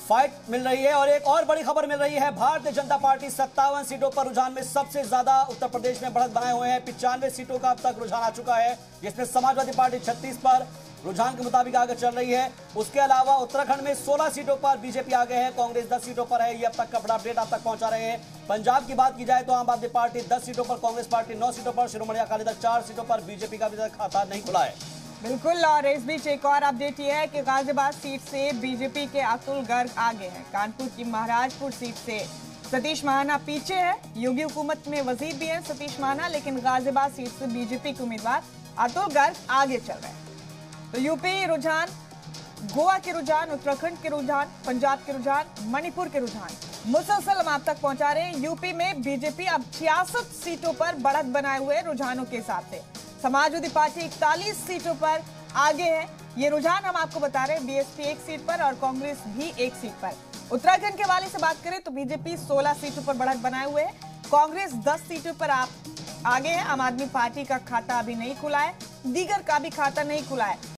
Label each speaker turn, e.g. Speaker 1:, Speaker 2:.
Speaker 1: Fight मिल रही है। और एक और बड़ी खबर मिल रही है, भारतीय जनता पार्टी 57 सीटों पर रुझान में सबसे ज्यादा उत्तर प्रदेश में बढ़त बनाए हुए हैं। 95 सीटों का अब तक रुझान आ चुका है, जिसमें समाजवादी पार्टी 36 पर रुझान के मुताबिक आगे चल रही है। उसके अलावा उत्तराखंड में 16 सीटों पर बीजेपी आगे है, कांग्रेस 10 सीटों पर है। ये अब तक का बड़ा अपडेट आप तक पहुंचा रहे हैं। पंजाब की बात की जाए तो आम आदमी पार्टी 10 सीटों पर, कांग्रेस पार्टी 9 सीटों पर, शिरोमणि अकाली दल 4 सीटों पर, बीजेपी का अभी तक खाता नहीं खुला है।
Speaker 2: बिल्कुल। और इस बीच एक और अपडेट ये है कि गाजियाबाद सीट से बीजेपी के अतुल गर्ग आगे हैं। कानपुर की महाराजपुर सीट से सतीश महाना पीछे है। योगी हुकूमत में वजीर भी हैं सतीश महाना, लेकिन गाजियाबाद सीट से बीजेपी के उम्मीदवार अतुल गर्ग आगे चल रहे हैं। तो यूपी रुझान, गोवा के रुझान, उत्तराखंड के रुझान, पंजाब के रुझान, मणिपुर के रुझान मुसलसल हम आप तक पहुंचा रहे हैं। यूपी में बीजेपी अब 66 सीटों पर बढ़त बनाए हुए रुझानों के हिसाब से। समाजवादी पार्टी 41 सीटों पर आगे है। ये रुझान हम आपको बता रहे हैं। बीएसपी 1 सीट पर और कांग्रेस भी 1 सीट पर। उत्तराखंड के हवाले से बात करें तो बीजेपी 16 सीटों पर बढ़त बनाए हुए है, कांग्रेस 10 सीटों पर आगे है। आम आदमी पार्टी का खाता अभी नहीं खुला है, दीगर का भी खाता नहीं खुला है।